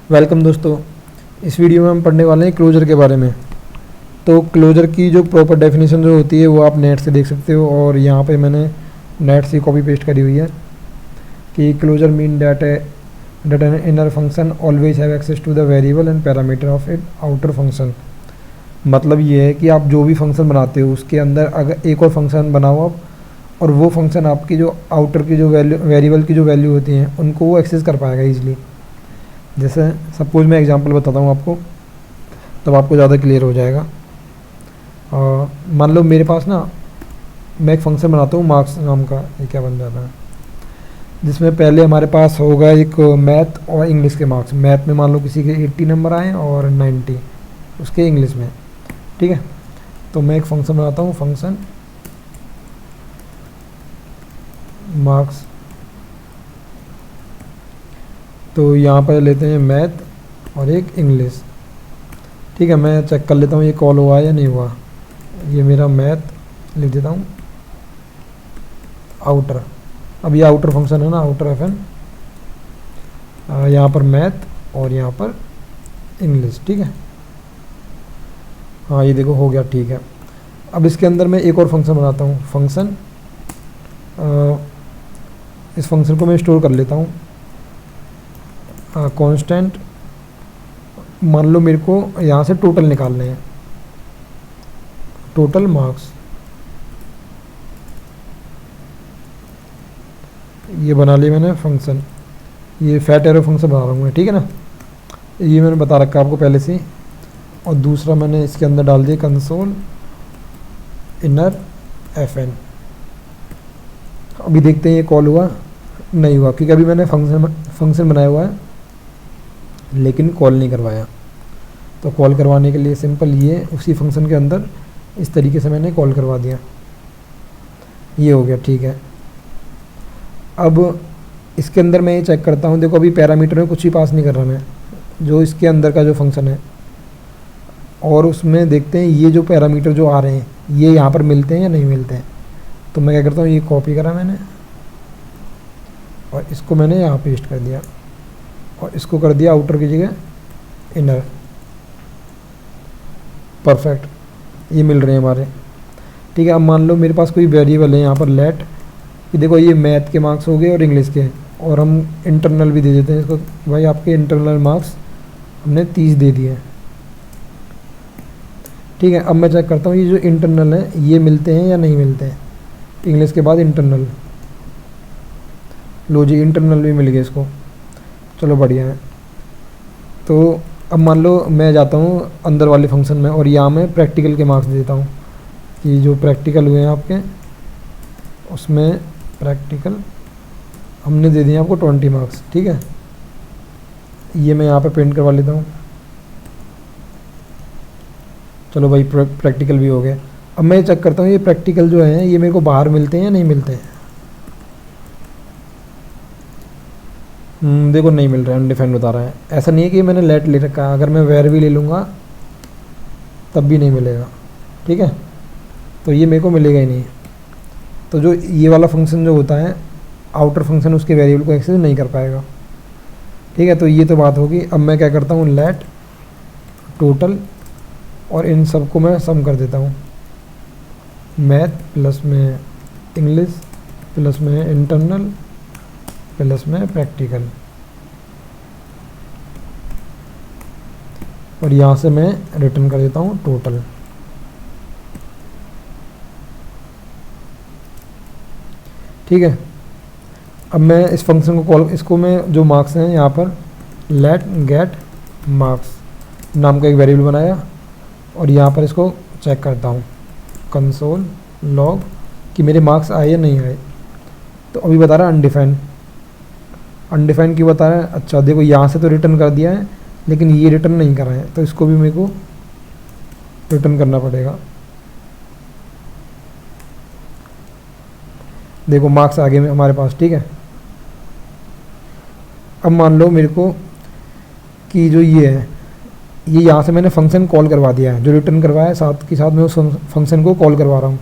Welcome दोस्तों। इस video में हम पढ़ने वाले हैं क्लोजर के बारे में। तो क्लोजर की जो प्रॉपर डेफिनेशन जो होती है वो आप नेट से देख सकते हो, और यहाँ पे मैंने नेट से कॉपी पेस्ट करी हुई है कि closure mean that an inner function always have access to the variable and parameter of it outer function. मतलब ये है कि आप जो भी फंक्शन बनाते हो उसके अंदर अगर एक और फंक्शन बनाओ आप, और वो फंक्शन आपकी जो आउटर की जो वेरिएबल की जो वैल्यू होती हैं उनको वो एक्सेस कर पाएगा ईजिली। जैसे सपोज मैं एग्जांपल बताता हूँ आपको, तब आपको ज़्यादा क्लियर हो जाएगा। मान लो मेरे पास ना, मैं एक फंक्शन बनाता हूँ मार्क्स नाम का, ये क्या बन जाता है, जिसमें पहले हमारे पास होगा एक मैथ और इंग्लिश के मार्क्स। मैथ में मान लो किसी के 80 नंबर आए और 90 उसके इंग्लिश में, ठीक है। तो मैं एक फंक्शन बनाता हूँ, फंक्शन मार्क्स। तो यहाँ पर लेते हैं मैथ और एक इंग्लिश, ठीक है। मैं चेक कर लेता हूँ ये कॉल हुआ या नहीं हुआ। ये मेरा मैथ लिख देता हूँ आउटर। अब ये आउटर फंक्शन है ना, आउटर एफएन, यहाँ पर मैथ और यहाँ पर इंग्लिश, ठीक है। हाँ ये देखो हो गया, ठीक है। अब इसके अंदर मैं एक और फंक्शन बनाता हूँ, फंक्शन इस फंक्शन को मैं स्टोर कर लेता हूँ कांस्टेंट। मान लो मेरे को यहाँ से टोटल निकालने हैं, टोटल मार्क्स। ये बना लिया मैंने फंक्शन, ये फैट एरो फंक्शन बना रहा हूँ मैं, ठीक है ना। ये मैंने बता रखा आपको पहले से। और दूसरा मैंने इसके अंदर डाल दिया कंसोल इनर एफएन। अभी देखते हैं ये कॉल हुआ नहीं हुआ, क्योंकि अभी मैंने फंक्शन बनाया हुआ है लेकिन कॉल नहीं करवाया। तो कॉल करवाने के लिए सिंपल ये उसी फंक्शन के अंदर इस तरीके से मैंने कॉल करवा दिया, ये हो गया, ठीक है। अब इसके अंदर मैं ये चेक करता हूँ, देखो अभी पैरामीटर में कुछ भी पास नहीं कर रहा मैं, जो इसके अंदर का जो फंक्शन है, और उसमें देखते हैं ये जो पैरामीटर जो आ रहे हैं ये यहाँ पर मिलते हैं या नहीं मिलते हैं। तो मैं क्या करता हूँ, ये कॉपी करा मैंने और इसको मैंने यहाँ पेस्ट कर दिया और इसको कर दिया आउटर की जगह इनर। परफेक्ट, ये मिल रहे हैं हमारे, ठीक है। अब मान लो मेरे पास कोई वेरिएबल है यहाँ पर लेट, कि देखो ये मैथ के मार्क्स हो गए और इंग्लिश के, और हम इंटरनल भी दे देते हैं इसको, भाई आपके इंटरनल मार्क्स हमने 30 दे दिए, ठीक है। अब मैं चेक करता हूँ ये जो इंटरनल है ये मिलते हैं या नहीं मिलते हैं। इंग्लिश के बाद इंटरनल, लो जी इंटरनल भी मिल गया इसको, चलो बढ़िया है। तो अब मान लो मैं जाता हूँ अंदर वाले फंक्शन में और यहाँ मैं प्रैक्टिकल के मार्क्स देता हूँ, कि जो प्रैक्टिकल हुए हैं आपके उसमें प्रैक्टिकल हमने दे दिए आपको 20 मार्क्स, ठीक है। ये मैं यहाँ पे प्रिंट करवा लेता हूँ, चलो भाई प्रैक्टिकल भी हो गया। अब मैं चेक करता हूँ ये प्रैक्टिकल जो है ये मेरे को बाहर मिलते हैं या नहीं मिलते हैं। देखो नहीं मिल रहा है, अनडिफाइंड बता रहा है। ऐसा नहीं है कि मैंने लेट ले रखा है, अगर मैं वेर भी ले लूँगा तब भी नहीं मिलेगा, ठीक है। तो ये मेरे को मिलेगा ही नहीं। तो जो ये वाला फंक्शन जो होता है आउटर फंक्शन, उसके वेरिएबल को एक्सेस नहीं कर पाएगा, ठीक है। तो ये तो बात होगी। अब मैं क्या करता हूँ, लेट टोटल, और इन सब को मैं सम कर देता हूँ, मैथ प्लस में इंग्लिश प्लस में इंटरनल प्लस में प्रैक्टिकल, और यहाँ से मैं रिटर्न कर देता हूँ टोटल, ठीक है। अब मैं इस फंक्शन को कॉल, इसको मैं जो मार्क्स हैं यहाँ पर लेट गेट मार्क्स नाम का एक वेरिएबल बनाया, और यहाँ पर इसको चेक करता हूँ कंसोल लॉग कि मेरे मार्क्स आए या नहीं आए। तो अभी बता रहा है अनडिफाइंड। अनडिफाइंड क्यों बता रहा है, अच्छा देखो यहाँ से तो रिटर्न कर दिया है लेकिन ये रिटर्न नहीं कर रहे हैं, तो इसको भी मेरे को रिटर्न करना पड़ेगा। देखो मार्क्स आ गए हमारे पास, ठीक है। अब मान लो मेरे को कि जो ये है, ये यहाँ से मैंने फंक्शन कॉल करवा दिया है, जो रिटर्न करवाया है साथ के साथ मैं उस फंक्शन को कॉल करवा रहा हूँ।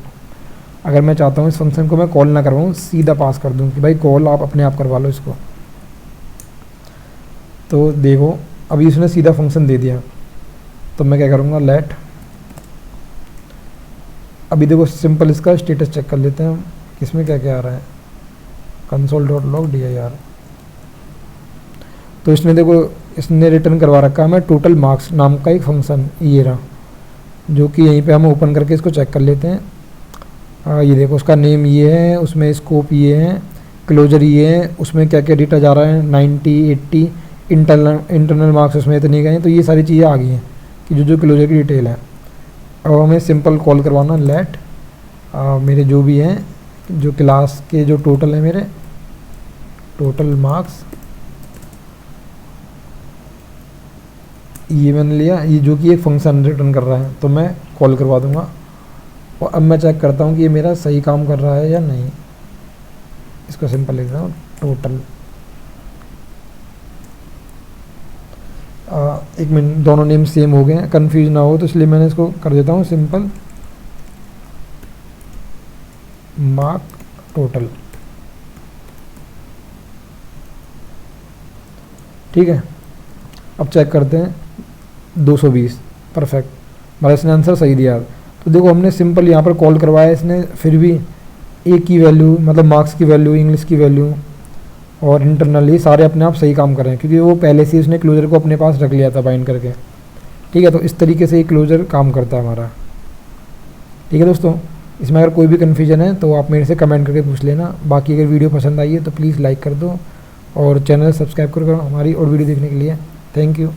अगर मैं चाहता हूँ इस फंक्शन को मैं कॉल ना करवाऊँ, सीधा पास कर दूँ कि भाई कॉल आप अपने आप करवा लो इसको, तो देखो अभी उसने सीधा फंक्शन दे दिया, तो मैं क्या करूँगा, लेट। अभी देखो सिंपल इसका स्टेटस चेक कर लेते हैं हम, इसमें क्या क्या आ रहा है, console.log_dir। तो इसने देखो, इसने रिटर्न करवा रखा है हमें टोटल मार्क्स नाम का एक फंक्शन, ये रहा, जो कि यहीं पे हम ओपन करके इसको चेक कर लेते हैं। ये देखो उसका नेम ये है, उसमें स्कोप ये है, क्लोजर ये है, उसमें क्या क्या डेटा जा रहा है, 90 80, इंटरनल मार्क्स उसमें इतने गए हैं। तो ये सारी चीज़ें आ गई हैं कि जो जो क्लोजर की डिटेल है। अब हमें सिंपल कॉल करवाना लेट मेरे जो भी हैं, जो क्लास के जो टोटल है मेरे टोटल मार्क्स, ये मैंने लिया, ये जो कि एक फंक्शन रिटर्न कर रहा है, तो मैं कॉल करवा दूंगा। और अब मैं चेक करता हूँ कि ये मेरा सही काम कर रहा है या नहीं। इसको सिंपल लिख रहा हूँ टोटल। एक मिनट, दोनों नेम सेम हो गए हैं, कन्फ्यूज ना हो, तो इसलिए मैंने इसको कर देता हूँ सिंपल मार्क टोटल। ठीक है, अब चेक करते हैं 220, परफेक्ट, मतलब इसने आंसर सही दिया। तो देखो हमने सिंपल यहाँ पर कॉल करवाया, इसने फिर भी ए की वैल्यू, मतलब मार्क्स की वैल्यू, इंग्लिश की वैल्यू और इंटरनली सारे अपने आप सही काम कर रहे हैं, क्योंकि वो पहले से उसने क्लोजर को अपने पास रख लिया था बाइंड करके। ठीक है, तो इस तरीके से ये क्लोजर काम करता है हमारा। ठीक है दोस्तों, इसमें अगर कोई भी कन्फ्यूजन है तो आप मेरे से कमेंट करके पूछ लेना। बाकी अगर वीडियो पसंद आई है तो प्लीज़ लाइक कर दो और चैनल सब्सक्राइब कर हमारी और वीडियो देखने के लिए। Thank you.